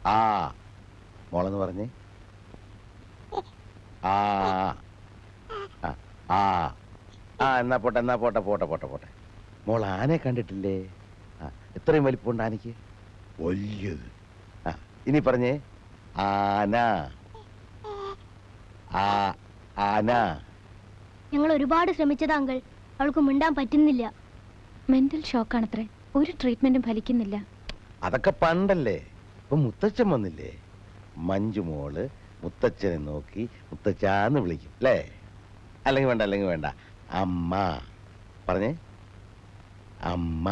ആ മോളെന്ന് പറഞ്ഞേ. ആ ആ ആ എന്നാ പോട്ടെ എന്നാ പോട്ടെ പോട്ടെ പോട്ടെ പോട്ടെ. മോൾ ആനയെ കണ്ടിട്ടില്ലേ? എത്രയും വലിപ്പമുണ്ട് ആനയ്ക്ക്? വലിയത്. ആ ഇനി പറഞ്ഞേ. ആന. ആ ആന. ഞങ്ങൾ ഒരുപാട് ശ്രമിച്ചതാ അങ്കിൾ, അവൾക്ക് മിണ്ടാൻ പറ്റുന്നില്ല. മെന്റൽ ഷോക്കാണത്രേ, ഒരു ട്രീറ്റ്മെന്റും ഫലിക്കുന്നില്ല. അതൊക്കെ പണ്ടല്ലേ, ഇപ്പൊ മുത്തച്ഛൻ വന്നില്ലേ. മഞ്ജു മോള് മുത്തച്ഛനെ നോക്കി മുത്തച്ഛാന്ന് വിളിക്കും അല്ലേ? അല്ലെങ്കിൽ വേണ്ട, അല്ലെങ്കിൽ വേണ്ട. അമ്മ പറഞ്ഞേ. അമ്മ.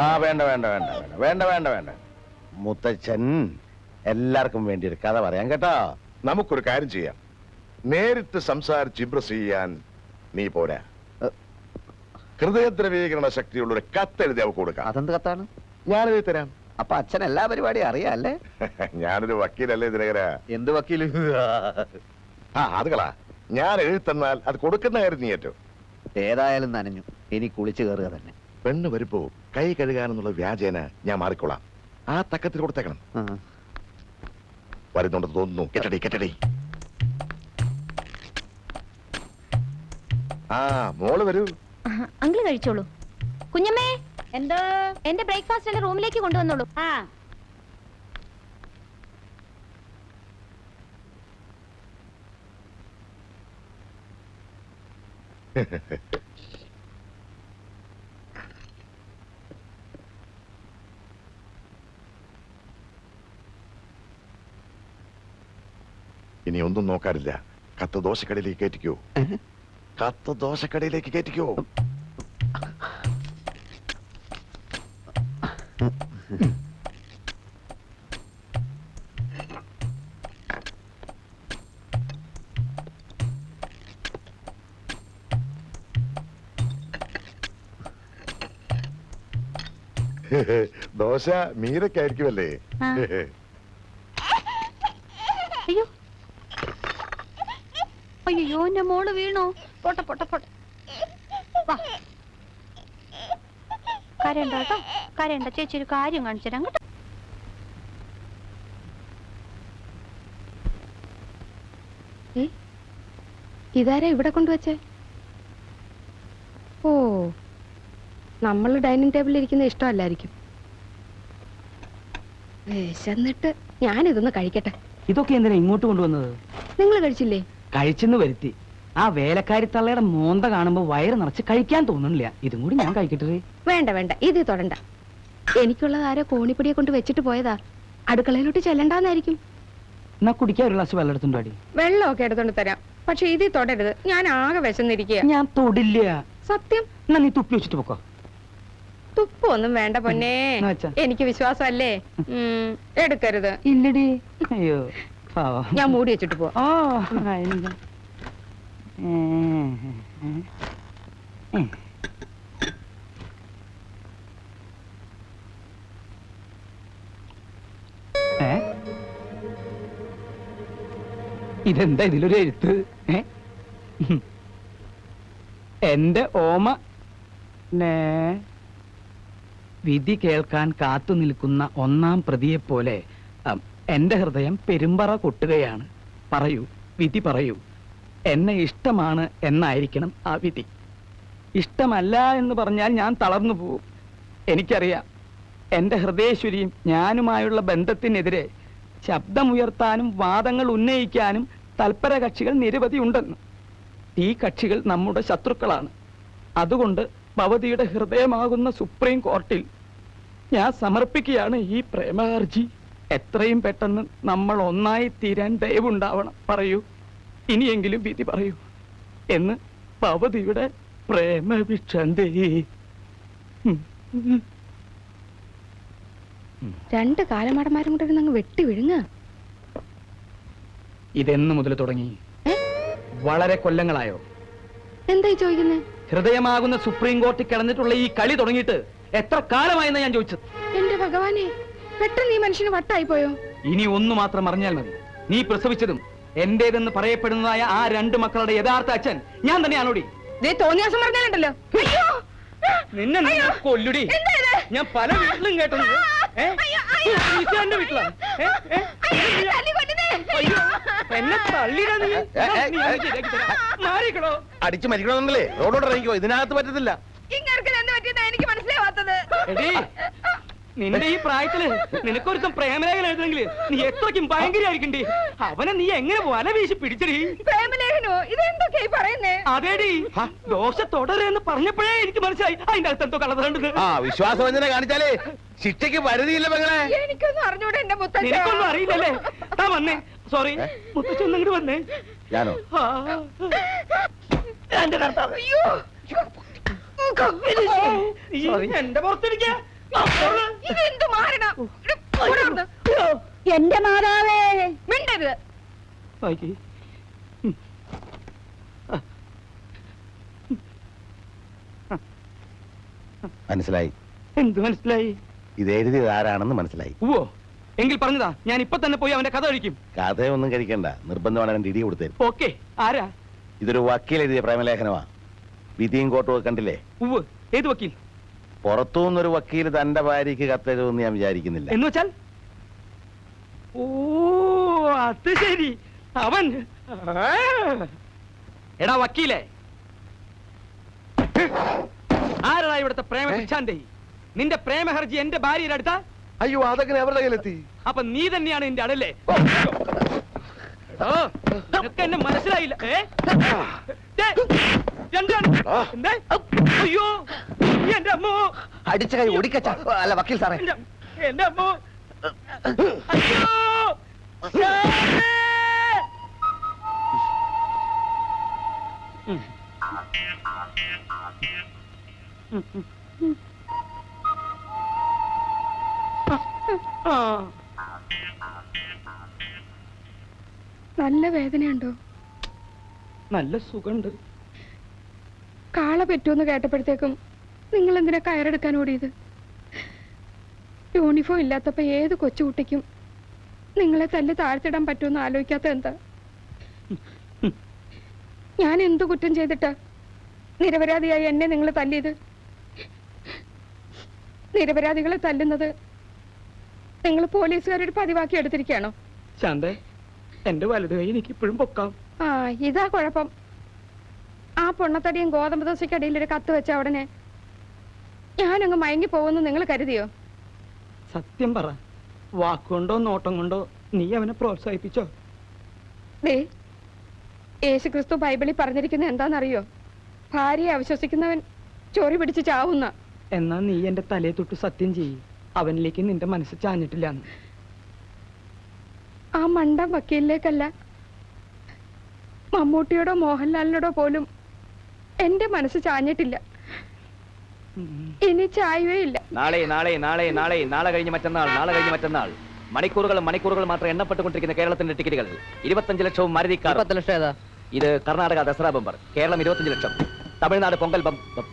ആ വേണ്ട വേണ്ട വേണ്ട വേണ്ട വേണ്ട വേണ്ട വേണ്ട. മുത്തച്ഛൻ എല്ലാവർക്കും വേണ്ടി ഒരു കഥ പറയാം കേട്ടോ. നമുക്കൊരു കാര്യം ചെയ്യാം, നേരിട്ട് സംസാരിച്ച് ഇംപ്രസ് ചെയ്യാൻ നീ പോരാ. ഹൃദയദ്രവീകരണ ശക്തിയുള്ള ഒരു കത്തെഴുതി അവക്ക് കൊടുക്കാം. അതെന്ത് കത്താണ്? ഞാനെഴുതി തരാം. അപ്പൊ അച്ഛൻ എല്ലാ പരിപാടിയും അറിയാം അല്ലേ? ഞാനൊരു വക്കീലല്ലേ ദിനകര? എന്ത് വക്കീല്? ആ അത് കളാ, ഞാൻ എഴുതി തന്നാൽ അത് കൊടുക്കുന്ന കാര്യം നീ ഏറ്റവും. ഏതായാലും നനഞ്ഞു, ഇനി കുളിച്ചു കയറുക തന്നെ. പെണ്ണ് വരുമ്പോ കൈ കഴുകാനെന്നുള്ള വ്യാജേന ഞാൻ മാറിക്കൊള്ളാം. ആ തക്കത്തിൽ കൊടുത്തേക്കണം. വരുന്നുണ്ടെന്ന് തോന്നുന്നു. കെട്ടടി കെട്ടടി. ആ മോള് വരൂ. അങ്കിള് കഴിച്ചോളൂ. കുഞ്ഞമ്മേ, എന്തോ എന്റെ ബ്രേക്ക്ഫാസ്റ്റ് എന്റെ റൂമിലേക്ക് കൊണ്ടുവന്നോളൂ. ആ ഇനി ഒന്നും നോക്കാനില്ല. കത്ത് ദോശക്കടയിലേക്ക് കയറ്റിക്കോ. കത്ത് ദോശക്കടയിലേക്ക് കയറ്റിക്കോ. ദോശ മീരക്കായിരിക്കുമല്ലേ? അയ്യോ അയ്യോ, എന്റെ മോള് വീണോ? പോട്ടെ പോട്ടെ പോട്ടെ. കരയണ്ട കേട്ടോ, കരയണ്ട. ചേച്ചി ഒരു കാര്യം കാണിച്ചു തരാം കേട്ടോ. ഇതാരാ ഇവിടെ കൊണ്ടുവച്ചേ? ഓ, നമ്മൾ ഡൈനിങ് ടേബിളിൽ ഇരിക്കുന്ന ഇഷ്ടമല്ലായിരിക്കും. വിശന്നിട്ട് ഞാനിതൊന്ന് കഴിക്കട്ടെ. ഇതൊക്കെ എന്തിനാ ഇങ്ങോട്ട് കൊണ്ടുവന്നത്? നിങ്ങൾ കഴിച്ചില്ലേ? കഴിച്ചെന്ന് വരുത്തി. ആ വേലക്കാരി തള്ളയുടെ മോന്ത കാണുമ്പോ വയറ് നിറച്ച് കഴിക്കാൻ തോന്നുന്നില്ല. ഇതും കൂടി ഞാൻ കഴിക്കട്ടെ? വേണ്ട വേണ്ട, ഇത് തൊടണ്ട. എനിക്കുള്ളത് ആരോ കോണിപ്പടിയെ കൊണ്ട് വെച്ചിട്ട് പോയതാ. അടുക്കളയിലോട്ട് ചെല്ലണ്ടാന്നായിരിക്കും. എന്നാ കുടിക്കാൻ ഒരു ഗ്ലാസ് വെള്ളം എടുത്തുണ്ടോ? വെള്ളമൊക്കെ എടുത്തോണ്ട് തരാം, പക്ഷെ ഇത് തൊടരുത്. ഞാൻ ആകെ വിശന്നിരിക്കുക. ഞാൻ തൊടില്ല. സത്യം. എന്നാ നീ തുപ്പി വെച്ചിട്ട് പോക്കോ. തുപ്പൊന്നും വേണ്ട പൊന്നേ, എനിക്ക് വിശ്വാസമല്ലേ. എടുക്കരുത്. ഇല്ലടി. അയ്യോ, ഞാൻ മൂടി വെച്ചിട്ട് പോ. ഇതെന്താ ഇതിലൊരു എഴുത്ത്? എന്റെ ഓമ വിധി കേൾക്കാൻ കാത്തു നിൽക്കുന്ന ഒന്നാം പ്രതിയെപ്പോലെ എന്റെ ഹൃദയം പെരുമ്പറ കൊട്ടുകയാണ്. പറയൂ, വിധി പറയൂ. എന്നെ ഇഷ്ടമാണ് എന്നായിരിക്കണം ആ വിധി. ഇഷ്ടമല്ല എന്ന് പറഞ്ഞാൽ ഞാൻ തളർന്നു പോവും. എനിക്കറിയാം, എന്റെ ഹൃദയേശ്വരിയും ഞാനുമായുള്ള ബന്ധത്തിനെതിരെ ശബ്ദമുയർത്താനും വാദങ്ങൾ ഉന്നയിക്കാനും തൽപര കക്ഷികൾ നിരവധി ഉണ്ടെന്ന്. ഈ കക്ഷികൾ നമ്മുടെ ശത്രുക്കളാണ്. അതുകൊണ്ട് ഭവതിയുടെ ഹൃദയമാകുന്ന സുപ്രീം കോർട്ടിൽ ഞാൻ സമർപ്പിക്കുകയാണ് ഈ പ്രേമഹർജി. എത്രയും പെട്ടെന്ന് നമ്മൾ ഒന്നായി തീരാൻ ദയവുണ്ടാവണം. പറയൂ, ഇനിയെങ്കിലും വിധി പറയൂ എന്ന് ഭവതിയുടെ പ്രേമഭിക്ഷന്തേ. രണ്ട് കാലമാടന്മാരും കൂടെ ഇരുന്ന് അങ്ങ് വെട്ടി വിഴുങ്ങ. ഇതെന്ന് മുതൽ തുടങ്ങി? വളരെ കൊല്ലങ്ങളായോ? എന്തായി ചോദിക്കുന്നേ? ഹൃദയമാകുന്ന സുപ്രീം കോർട്ടിൽ കിടന്നിട്ടുള്ള ഈ കളി തുടങ്ങിയിട്ട് എത്ര കാലമായെന്ന് ഞാൻ ചോദിച്ചത്. എന്റെ ഭഗവാനെ, പെട്ടെന്ന് ഈ മനുഷ്യന് വട്ടായി പോയോ? ഇനി ഒന്നു മാത്രം അറിഞ്ഞാൽ മതി. നീ പ്രസവിച്ചതും എന്റേതെന്ന് പറയപ്പെടുന്നതായ ആ 2 മക്കളുടെ യഥാർത്ഥ അച്ഛൻ ഞാൻ തന്നെയാണോടി? തോന്നിയാസം പറഞ്ഞാലുണ്ടല്ലോ. അയ്യോ നിന്നെ നീ കൊല്ലുടി. ഞാൻ പല വീട്ടിലും കേട്ടത്. ഈശോന്റെ വീട്ടിലാ. അയ്യോ, എന്നെ തള്ളിയിടാ നീ. നീ അത് ശരിയാക്കി തരാം. മാറിക്കടോ. അടിച്ചു മരിക്കണമെന്നല്ലേ റോഡോട് ഇറങ്ങിക്കോ, ഇതിനകത്ത് പറ്റത്തില്ല. എനിക്ക് മനസ്സിലാവാത്തത്. എടീ, നിന്റെ ഈ പ്രായത്തില് നിനക്കൊരുത്തം പ്രേമലേഖനം എഴുതണമെങ്കിൽ നീ എത്രയ്ക്കും ഭയങ്കരമായിരിക്കണ്ടേ. അവനെ നീ എങ്ങനെ വല വീശി പിടിച്ചടി? പ്രേമലേഖനോ? ഇതെന്തൊക്കെയായി പറയുന്നേ? അതേടി, ദോശ തുടരെന്ന് പറഞ്ഞപ്പോഴേ എനിക്ക് മനസ്സിലായി അതിന്റെ അടുത്ത് എന്തോ കളറുണ്ട്. ആ വിശ്വാസവഞ്ചന കാണിച്ചാലേ ശിക്ഷയ്ക്ക് പരിധിയില്ല പെങ്ങളെ. എനിക്കൊന്നും അറിഞ്ഞൂടെ എന്റെ മുത്തച്ഛ. നിനക്കൊന്നും അറിയില്ലല്ലേ? താ വന്നേ. സോറി, മുത്തച്ഛൻ ഇങ്ങോട്ട് വന്നേ. ഞാനോ? ആ. എന്റെ കർത്താവേ. അയ്യോ എന്റെ പുറത്തിരിക്കാ. ഇതെന്ത് മാരണം? എന്റെ മാതാവേ, മിണ്ടരുത്. മനസ്സിലായി. എന്ത് മനസ്സിലായി? ഇത് എഴുതിയത് ആരാണെന്ന് മനസ്സിലായി. ഓ, എങ്കിൽ പറഞ്ഞതാ, ഞാൻ ഇപ്പൊ തന്നെ പോയി അവന്റെ കഥ കഴിക്കും. കഥയൊന്നും കഴിക്കണ്ട, നിർബന്ധമാണ് അവന്റെ ഇടി കൊടുത്തത്. ഓക്കെ. ആരാ? ഇതൊരു വക്കീൽ എഴുതിയ പ്രേമലേഖനമാ. വിധിയും കോട്ടും ഒക്കെ കണ്ടില്ലേ? ഉവ്വ്. ഏത് വക്കീൽ? പുറത്തുനിന്നൊരു വക്കീൽ തന്റെ ഭാര്യയ്ക്ക് കത്തെഴുതുമെന്ന് ഞാൻ വിചാരിക്കുന്നില്ല. എന്ന് വെച്ചാൽ? ഓ, അത് ശരി. അവൻ എടാ വക്കീലേ, ആരാ ഇവിടുത്തെ പ്രേമ ശാന്തി? നിന്റെ പ്രേമഹർജി എന്റെ ഭാര്യയുടെ അടുത്താ? അയ്യോ, അതെങ്ങനെ അവരുടെ കയ്യിലെത്തി? അപ്പൊ നീ തന്നെയാണ് എന്റെ അടല്ലേ? നിനക്ക് എന്നെ മനസ്സിലായില്ല. അയ്യോ, എന്റെ അമ്മോ! അടിച്ച കൈ ഒടിക്കച്ച. അല്ല വക്കീൽ സാറേ, എന്റെ അമ്മോ! അയ്യോ! നല്ല വേദനയുണ്ടോ? നല്ല സുഖമുണ്ട്. കാള പറ്റുമെന്ന് കേട്ടപ്പോഴത്തേക്കും നിങ്ങൾ എന്തിനാ കയറെടുക്കാൻ ഓടിയത്? യൂണിഫോം ഇല്ലാത്തപ്പോ ഏത് കൊച്ചുകുട്ടിക്കും നിങ്ങളെ തല്ലി താഴ്ത്തിടാൻ പറ്റുമെന്ന് ആലോചിക്കാത്ത എന്താ? ഞാൻ എന്തു കുറ്റം ചെയ്തിട്ടാ നിരപരാധിയായി എന്നെ നിങ്ങൾ തല്ലിയത്? നിരപരാധികളെ തല്ലുന്നത് നിങ്ങൾ പോലീസുകാരുടെ പതിവാക്കി എടുത്തിരിക്കുകയാണോ? ശാന്തേ, എന്റെ വലത് കൈ എനിക്ക് ഇപ്പോഴും പൊക്കാം. ആ, ഇതാ കുഴപ്പം. ആ പൊണ്ണത്തടിയും ഗോതമ്പ് ദോശയ്ക്കടിയിൽ ഒരു കത്ത് വെച്ച ഉടനെ ഞാനങ്ങ് മയങ്ങി പോകുന്നു നിങ്ങൾ കരുതിയോ? സത്യം പറ, വാക്കുകൊണ്ടോ നോട്ടം കൊണ്ടോ നീ അവനെ പ്രോത്സാഹിപ്പിച്ചോ? ദേ, യേശുക്രിസ്തു ബൈബിളിൽ പറഞ്ഞിരിക്കുന്ന എന്താണെന്നറിയോ? ഭാര്യയെ അവിശ്വസിക്കുന്നവൻ ചൊറി പിടിച്ച് ചാവുന്ന. എന്നാ നീ എന്റെ തലയെ തൊട്ട് സത്യം ചെയ്യ്, അവനിലേക്ക് നിന്റെ മനസ്സ് ചാഞ്ഞിട്ടില്ല. ആ മണ്ടൻ വക്കീലിലേക്കല്ല, മമ്മൂട്ടിയോടോ മോഹൻലാലിനോടോ പോലും എന്റെ മനസ്സ് ചാഞ്ഞിട്ടില്ല. ഇനി ചായവേ ഇല്ല. നാളെ നാളെ നാളെ നാളെ നാളെ കഴിഞ്ഞ് മറ്റന്നാൾ, നാളെ കഴിഞ്ഞ് മറ്റന്നാൾ മണിക്കൂറുകൾ മാത്രം എണ്ണപ്പെട്ടുകൊണ്ടിരിക്കുന്ന കേരളത്തിന്റെ ടിക്കറ്റുകൾ 25 ലക്ഷവും മാരുതി കാർ. 10 ലക്ഷം ഏതാ? ഇത് കർണാടക ദസറ ബമ്പർ. കേരളം 25 ലക്ഷം. തമിഴ്നാട് പൊങ്കൽ ബമ്പർ.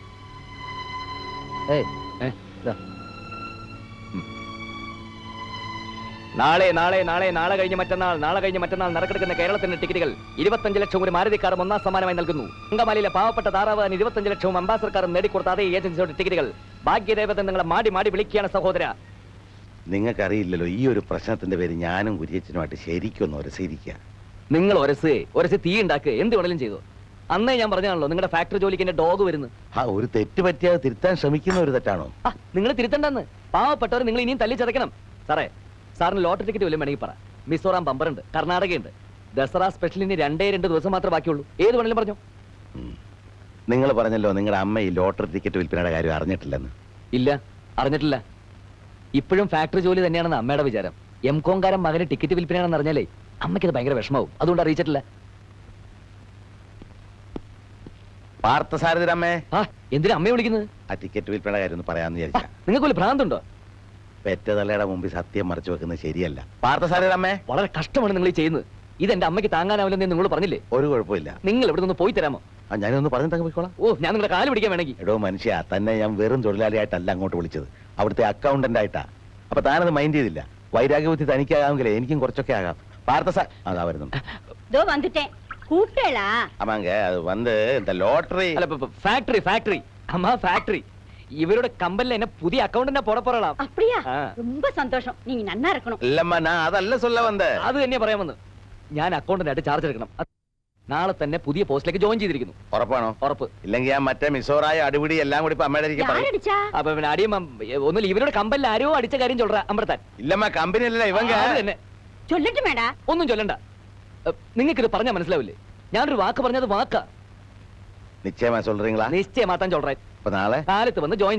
നാളെ നാളെ നാളെ നാളെ കഴിഞ്ഞ് മറ്റന്നാൾ, നാളെ കഴിഞ്ഞ് മറ്റന്നാൾ നറുക്കെടുക്കുന്ന കേരളത്തിന്റെ ടിക്കറ്റുകൾ 25 ലക്ഷവും ഒരു മാരുതി കാറും ഒന്നാം സമ്മാനമായി നൽകുന്നു. അങ്കമാലിയിലെ പാവപ്പെട്ട താറാവാൻ 25 ലക്ഷവും അംബാസഡർക്കാരും നേടിക്കൊടുത്ത അതേ ഏജൻസിയുടെ ടിക്കറ്റുകൾ. ഭാഗ്യദേവത നിങ്ങളെ മാടി മാടി വിളിക്കുകയാണ് സഹോദര. നിങ്ങൾക്കറിയില്ലല്ലോ, ഈ ഒരു പ്രശ്നത്തിന്റെ പേര് ഞാനും കുര്യച്ചനുമായിട്ട് ശരിക്കൊന്നും ഒരസിരിക്കുക. നിങ്ങൾ ഒരസ് തീ ഉണ്ടാക്കുക, എന്ത് വേണേലും ചെയ്തു. അന്നേ ഞാൻ പറഞ്ഞാണല്ലോ നിങ്ങളുടെ ഫാക്ടറി ജോലിക്ക് എന്റെ ഡോഗ് വരുന്നു. ആ ഒരു തെറ്റ് പറ്റിയാൽ തിരുത്താൻ ശ്രമിക്കുന്ന ഒരു തെറ്റാണോ? നിങ്ങൾ തിരുത്തണ്ടെന്ന്. പാവപ്പെട്ടവർ നിങ്ങൾ ഇനിയും തല്ലി ചതക്കണം. സാറേ, സാറിന് ലോട്ടറി ടിക്കറ്റ് വല്ലതും വേണമെങ്കിൽ പറ. മിസോറാം ബമ്പറുണ്ട്, കർണാടകയുണ്ട്. ദസറ സ്പെഷ്യലിന് 2 ദിവസം മാത്രമേ ബാക്കിയുള്ളൂ. ഏത് വേണേലും പറഞ്ഞോ. നിങ്ങൾ പറഞ്ഞല്ലോ നിങ്ങളുടെ അമ്മ ഈ ലോട്ടറി ടിക്കറ്റ് വിൽപ്പനയുടെ കാര്യം അറിഞ്ഞിട്ടില്ലെന്ന്. ഇല്ല, അറിഞ്ഞിട്ടില്ല. ഇപ്പോഴും ഫാക്ടറി ജോലി തന്നെയാണെന്ന് അമ്മയുടെ വിചാരം. എംകോംകാരൻ മകന് ടിക്കറ്റ് വിൽപ്പനയാണെന്ന് അറിഞ്ഞാലേ അമ്മയ്ക്കത് ഭയങ്കര വിഷമാവും. അതുകൊണ്ട് അറിയിച്ചിട്ടില്ല. പാർത്ഥസാരഥിരമ്മേ, എന്തിനാ അമ്മയെ വിളിക്കുന്നത്? ആ ടിക്കറ്റ് വിൽപ്പനയുടെ കാര്യം ഒന്ന് പറയാമെന്ന് വിചാരിച്ച. നിങ്ങൾക്ക് വല്ല ഭ്രാന്തുണ്ടോ? പെറ്റതലയുടെ മുമ്പിൽ സത്യം മറച്ചു വെക്കുന്നത് ശരിയല്ല. പാർത്ഥസാരഥിരമ്മേ, വളരെ കഷ്ടമാണ് നിങ്ങൾ ഈ ചെയ്യുന്നത്. ഇത് എന്റെ അമ്മയ്ക്ക് താങ്ങാനാവില്ലെന്ന് നിങ്ങൾ പറഞ്ഞില്ലേ? ഒരു കുഴപ്പമില്ല. നിങ്ങൾ ഇവിടെ നിന്ന് പോയി തരാമോ? ഞാനൊന്ന് പറഞ്ഞിട്ട് പോയിക്കോളാം. ഓ, ഞാൻ നിങ്ങളുടെ കാല് പിടിക്കാൻ വേണമെങ്കിൽ. എടോ മനുഷ്യ, തന്നെ ഞാൻ വെറും തൊഴിലാളിയായിട്ടല്ല അങ്ങോട്ട് വിളിച്ചത്, അവിടുത്തെ അക്കൗണ്ടന്റ് ആയിട്ടാ. അപ്പൊ താനത് മൈൻഡ് ചെയ്തില്ല. വൈരാഗ്യബുദ്ധി തനിക്കാകാമെങ്കിലേ എനിക്കും കുറച്ചൊക്കെ ആകാം. பார்த்தா சார் அதான் வருது ദോ வந்துட்டேன் கூப்பிட்டேளா ஆமாங்க அது வந்து இந்த லாட்டரி അല്ല ഫാക്ടറി ഫാക്ടറി അമ്മ ഫാക്ടറി ഇവരുടെ കമ്പനിൽ എന്നെ പുതിയ അക്കൗണ്ടിനെ പോട പോറலாம் அப்படியா ആ. ரொம்ப சந்தோஷம் நீங்க நன்னா இருக்கணும் இல்லம்மா நான் அதல்ல சொல்ல வந்தேன் അത് തന്നെയാ പറയാൻ വന്നത് ഞാൻ അക്കൗണ്ടിനായിട്ട് ചാർജ് എടുക്കണം നാളെ തന്നെ പുതിയ പോസ്റ്റിലേക്ക് ജോയിൻ ചെയ്തിരിക്കുന്നു ഉറപ്പാണോ ഉറപ്പ് ഇല്ലെങ്കിൽ ആ മറ്റേ മിസോറായ അടിപിടി എല്ലാം കൂടി ഇപ്പൊ അമ്മയുടെ ഇരിക്കെ പറയും யாரடிச்சா അപ്പൊ പിന്നെ അടിയും ഒന്നുമില്ല ഇവരുടെ കമ്പനിൽ ആരോ അടിച്ച കാര്യം ചൊല്ലറ അമ്പർത്താൻ ഇല്ലമ്മ കമ്പനി അല്ല ഇവങ്ക അത് തന്നെ சொல்லட்டுமேடா ഒന്നും ചൊല്ലണ്ട നിങ്ങൾക്കിത് പറഞ്ഞാൽ മനസ്സിലാവില്ലേ ഞാനൊരു വാക്ക് പറഞ്ഞത് വാക്കാ നിശ്ചയമാ சொல்றீங்களா നിശ്ചയമാത്താൻ ചൊല്ലറേ ഇപ്പൊ നാളെ കാലത്ത് വന്ന് ജോയിൻ